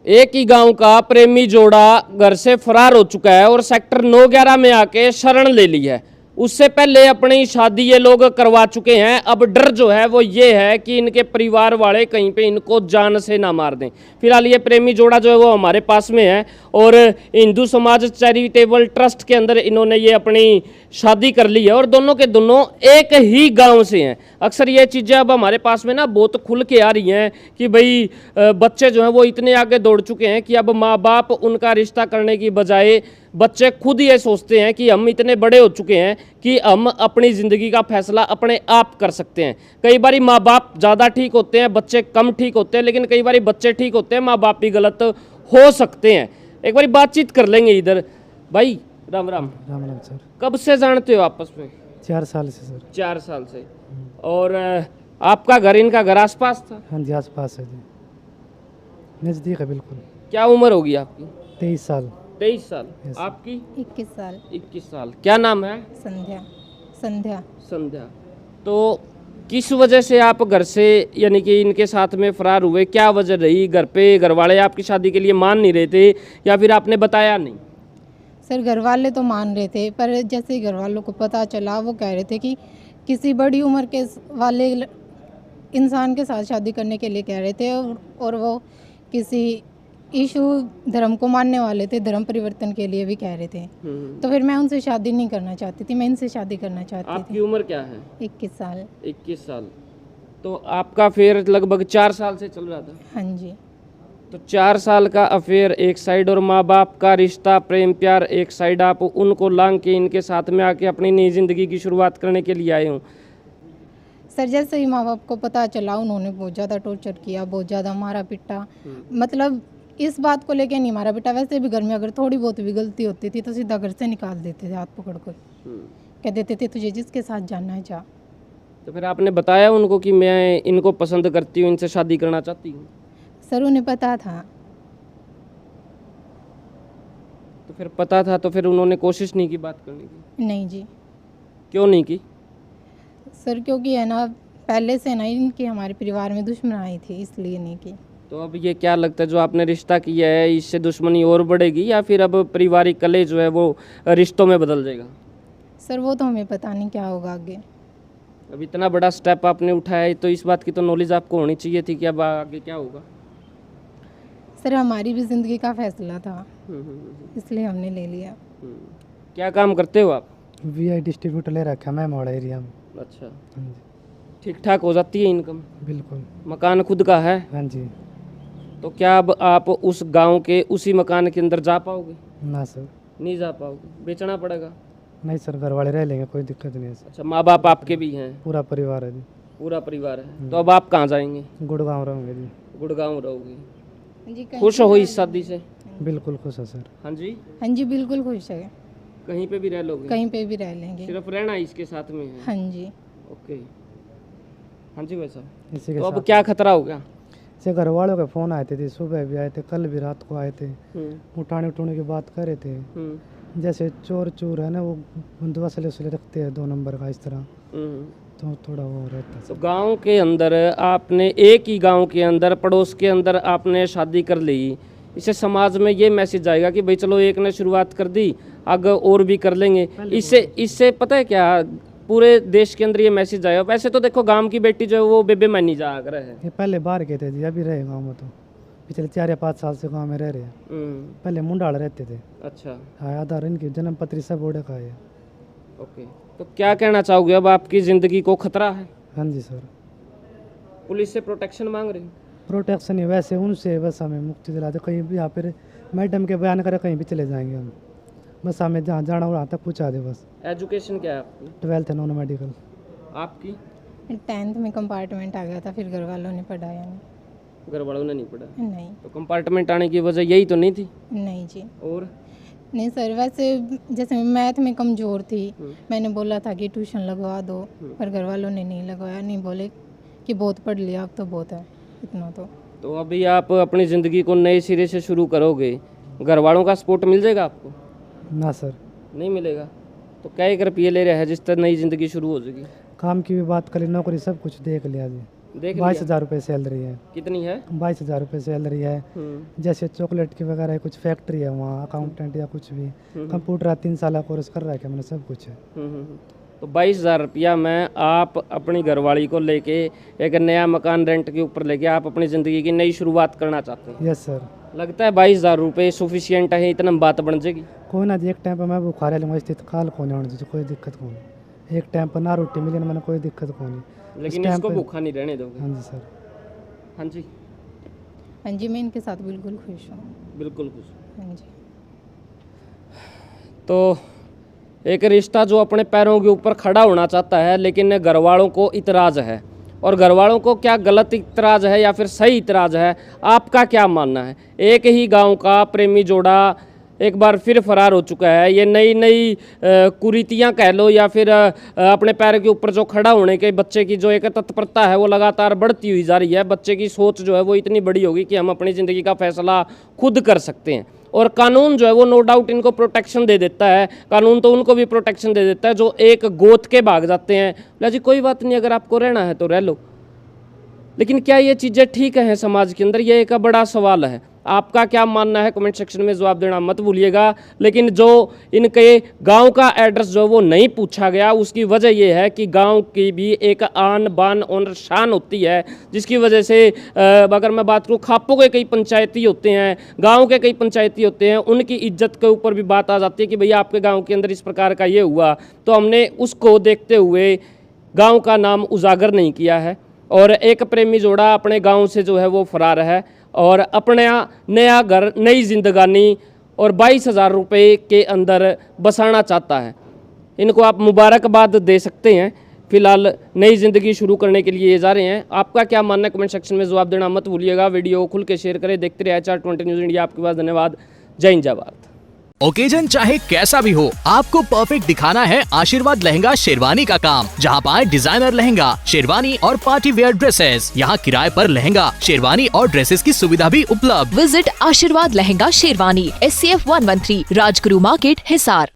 एक ही गांव का प्रेमी जोड़ा घर से फरार हो चुका है और सेक्टर 9/11 में आके शरण ले ली है। उससे पहले अपनी शादी ये लोग करवा चुके हैं। अब डर जो है वो ये है कि इनके परिवार वाले कहीं पे इनको जान से ना मार दें। फिलहाल ये प्रेमी जोड़ा जो है वो हमारे पास में है और हिंदू समाज चैरिटेबल ट्रस्ट के अंदर इन्होंने ये अपनी शादी कर ली है और दोनों के दोनों एक ही गांव से हैं। अक्सर ये चीज़ें अब हमारे पास में ना बहुत खुल के आ रही हैं कि भाई बच्चे जो हैं वो इतने आगे दौड़ चुके हैं कि अब माँ बाप उनका रिश्ता करने की बजाय बच्चे खुद ये सोचते हैं कि हम इतने बड़े हो चुके हैं कि हम अपनी ज़िंदगी का फैसला अपने आप कर सकते हैं। कई बार माँ बाप ज़्यादा ठीक होते हैं, बच्चे कम ठीक होते हैं, लेकिन कई बार बच्चे ठीक होते हैं, माँ बाप भी गलत हो सकते हैं। एक बार बातचीत कर लेंगे इधर। भाई राम राम। राम राम सर। कब से जानते हो आपस में? 4 साल से सर। 4 साल से। और आपका घर इनका घर आसपास था? हाँ जी, आस पास है जी, नज़दीक है बिल्कुल। क्या उम्र होगी आपकी? 23 साल। 23 साल। Yes. आपकी? 21 साल। 21 साल। क्या नाम है? संध्या। संध्या। संध्या। तो किस वजह से आप घर से यानी कि इनके साथ में फरार हुए? क्या वजह रही? घर पे घर वाले आपकी शादी के लिए मान नहीं रहे थे या फिर आपने बताया नहीं? सर घर वाले तो मान रहे थे, पर जैसे ही घर वालों को पता चला वो कह रहे थे कि किसी बड़ी उम्र के वाले इंसान के साथ शादी करने के लिए कह रहे थे और वो किसी ईशु धर्म को मानने वाले थे, धर्म परिवर्तन के लिए भी कह रहे थे। तो फिर मैं उनसे शादी नहीं करना चाहती थी, मैं इनसे शादी करना चाहती आपकी थी। उम्र क्या है? 21 साल। 21 साल। तो आपका अफेयर लगभग 4 साल से चल रहा था? हाँ जी। तो 4 साल का अफेयर एक साइड और माँ बाप का रिश्ता प्रेम प्यार एक साइड, आप उनको लांग के इनके साथ में आके अपनी नई जिंदगी की शुरुआत करने के लिए आए हूँ। सर जैसे ही माँ बाप को पता चला उन्होंने बहुत ज़्यादा टॉर्चर किया, बहुत ज़्यादा मारा पिटा। मतलब इस बात को लेके नहीं मारा पिटा, वैसे भी घर में अगर थोड़ी बहुत भी गलती होती थी तो सीधा घर से निकाल देते थे हाथ पकड़ कर। कह देते थे तुझे जिसके साथ जाना है जा। तो फिर आपने बताया उनको कि मैं इनको पसंद करती हूँ, इनसे शादी करना चाहती हूँ? सर उन्हें पता था। तो फिर पता था तो फिर उन्होंने कोशिश नहीं की बात करने की? नहीं जी। क्यों नहीं की? सर क्योंकि है ना पहले से ना इनकी हमारे परिवार में दुश्मनाई थी, इसलिए नहीं की। तो अब ये क्या लगता है जो आपने रिश्ता किया है इससे दुश्मनी और बढ़ेगी या फिर अब पारिवारिक कलह जो है वो रिश्तों में बदल जाएगा? सर वो तो हमें पता नहीं क्या होगा आगे। अब इतना बड़ा स्टेप आपने उठाया है तो इस बात की तो नॉलेज आपको होनी चाहिए थी कि अब आगे क्या होगा। सर हमारी भी ज़िंदगी का फैसला था, इसलिए हमने ले लिया। क्या काम करते हो आप? VI डिस्ट्रीब्यूटर ले रखा मैं मोड़ा एरिया में। अच्छा, हाँ जी, ठीक ठाक हो जाती है इनकम? बिल्कुल। मकान खुद का है? हाँ जी। तो क्या अब आप उस गांव के उसी मकान के अंदर जा पाओगे? ना सर। नहीं जा पाओगे, बेचना पड़ेगा? नहीं सर, घर वाले रह लेंगे, कोई दिक्कत नहीं है सर। अच्छा, माँ बाप आपके भी हैं? पूरा परिवार है जी। पूरा परिवार है। तो अब आप कहाँ जाएंगे? गुड़गांव रहूँगे जी। गुड़गांव रहोगे। जी खुश हो इस शादी से? बिल्कुल खुश है सर। हाँ जी। हाँ जी बिल्कुल खुश है, कहीं पे भी रह लोगे? कहीं पे भी रह लेंगे। सिर्फ रहना इसके साथ में है? हाँ जी। ओके। हाँ जी भाई साहब। इसी के तो अब साथ क्या खतरा हो गया? से घर वालों के फ़ोन आए थे, सुबह भी आए थे, कल भी रात को आए थे, उठाने उठाने की बात कर रहे थे। जैसे चोर चोर है ना, वो बंदूक असले रखते हैं 2 नंबर का, इस तरह तो थोड़ा वो रहता है। तो गांव के अंदर आपने एक ही गांव के अंदर पड़ोस के अंदर आपने शादी कर ली, इससे समाज में ये मैसेज आएगा कि भाई चलो एक ने शुरुआत कर दी आगे और भी कर लेंगे। इससे पता है क्या, पूरे देश के अंदर ये मैसेज आएगा। वैसे तो देखो गांव की बेटी जो है वो बेबे मानी जा कर है। ये पहले बाहर गए थे जी, अभी रहे गाँव में, तो पिछले 4 या 5 साल से गाँव में रह रहे हैं। पहले मुंडाल रहते थे। अच्छा। हाँ, आधार इनकी जन्म पत्री सब ओढ़े का है। ओके, तो क्या कहना चाहोगे, अब आपकी ज़िंदगी को खतरा है? हाँ जी सर। पुलिस से प्रोटेक्शन मांग रही? प्रोटेक्शन ही वैसे उनसे बस हमें मुक्ति दिला दे, कहीं भी यहाँ पर मैडम के बयान करे कहीं भी चले जाएंगे हम, बस हमें जहाँ जाना हो वहाँ तक पहुँचा दे बस। एजुकेशन क्या है आपकी? 12th non medical. आपकी? 10th में कंपार्टमेंट आ गया था, फिर घर वालों ने पढ़ाया नहीं। घर वालों ने नहीं पढ़ा? नहीं। तो कंपार्टमेंट आने की वजह यही तो नहीं थी? नहीं जी। और? नहीं सर, वैसे जैसे मैं मैथ में कमज़ोर थी, मैंने बोला था कि ट्यूशन लगवा दो, पर घर वालों ने नहीं लगवाया। नहीं, बोले कि बहुत पढ़ लिया अब तो बहुत है, इतना तो अभी आप अपनी ज़िंदगी को नए सिरे से शुरू करोगे, घर वालों का सपोर्ट मिल जाएगा आपको? ना सर। नहीं मिलेगा? तो क्या 1 रुपये ले रहे हैं जिस तरह नई ज़िंदगी शुरू हो जाएगी? काम की भी बात करी, नौकरी सब कुछ देख लिया जी। देख 22,000 रुपये सैलरी है। कितनी है? 22,000 रुपये सैलरी है। जैसे चॉकलेट की वगैरह कुछ फैक्ट्री है वहाँ, अकाउंटेंट या कुछ भी, कंप्यूटर 3 साल कोर्स कर रहा है, मैंने सब कुछ है। तो 22,000 रुपया में आप अपनी घरवाली को लेके एक नया मकान रेंट के ऊपर लेके आप अपनी ज़िंदगी की नई शुरुआत करना चाहते हैं। Yes sir. लगता है 22,000 रुपये सफिशियंट है, इतना बात बन जाएगी? कोई ना, एक टाइम पर मैं बुखार लूँगा स्थित काल को नहीं होने, कोई दिक्कत को नहीं। एक टाइम पर ना रोटी मिले ना, मैंने कोई दिक्कत को नहीं। लेकिन इसको भूखा नहीं रहने दोगे? हाँ जी सर। हाँ जी, हाँ जी, मैं इनके साथ बिल्कुल खुश हूँ। बिल्कुल खुश। हाँ जी। तो एक रिश्ता जो अपने पैरों के ऊपर खड़ा होना चाहता है, लेकिन घर वालों को इतराज़ है, और घर वालों को क्या गलत इतराज़ है या फिर सही इतराज़ है, आपका क्या मानना है? एक ही गांव का प्रेमी जोड़ा एक बार फिर फरार हो चुका है। ये नई नई कुरीतियाँ कह लो या फिर अपने पैर के ऊपर जो खड़ा होने के बच्चे की जो एक तत्परता है वो लगातार बढ़ती हुई जा रही है। बच्चे की सोच जो है वो इतनी बड़ी होगी कि हम अपनी ज़िंदगी का फैसला खुद कर सकते हैं, और कानून जो है वो नो डाउट इनको प्रोटेक्शन दे देता है। कानून तो उनको भी प्रोटेक्शन दे देता है जो एक गोद के भाग जाते हैं। बोला जी कोई बात नहीं, अगर आपको रहना है तो रह लो। लेकिन क्या ये चीज़ें ठीक हैं समाज के अंदर? ये एक बड़ा सवाल है। आपका क्या मानना है कमेंट सेक्शन में जवाब देना मत भूलिएगा। लेकिन जो इनके गांव का एड्रेस जो वो नहीं पूछा गया, उसकी वजह ये है कि गांव की भी एक आन बान और शान होती है, जिसकी वजह से अगर मैं बात करूँ, खापों के कई पंचायती होते हैं, गांव के कई पंचायती होते हैं, उनकी इज्जत के ऊपर भी बात आ जाती है कि भैया आपके गाँव के अंदर इस प्रकार का ये हुआ, तो हमने उसको देखते हुए गाँव का नाम उजागर नहीं किया है। और एक प्रेमी जोड़ा अपने गांव से जो है वो फरार है और अपना नया घर, नई जिंदगानी और 22,000 रुपये के अंदर बसाना चाहता है। इनको आप मुबारकबाद दे सकते हैं। फिलहाल नई ज़िंदगी शुरू करने के लिए ये जा रहे हैं। आपका क्या मानना है कमेंट सेक्शन में जवाब देना मत भूलिएगा। वीडियो खुल के शेयर करें, देखते रहिए HR20 न्यूज़ इंडिया। आपके पास धन्यवाद। जय हिंद, जय भारत। ओकेजन चाहे कैसा भी हो, आपको परफेक्ट दिखाना है आशीर्वाद लहंगा शेरवानी का काम। जहां पाए डिजाइनर लहंगा, शेरवानी और पार्टी वेयर ड्रेसेस। यहां किराए पर लहंगा, शेरवानी और ड्रेसेस की सुविधा भी उपलब्ध। विजिट आशीर्वाद लहंगा शेरवानी, SCF 113, राजगुरु मार्केट, हिसार।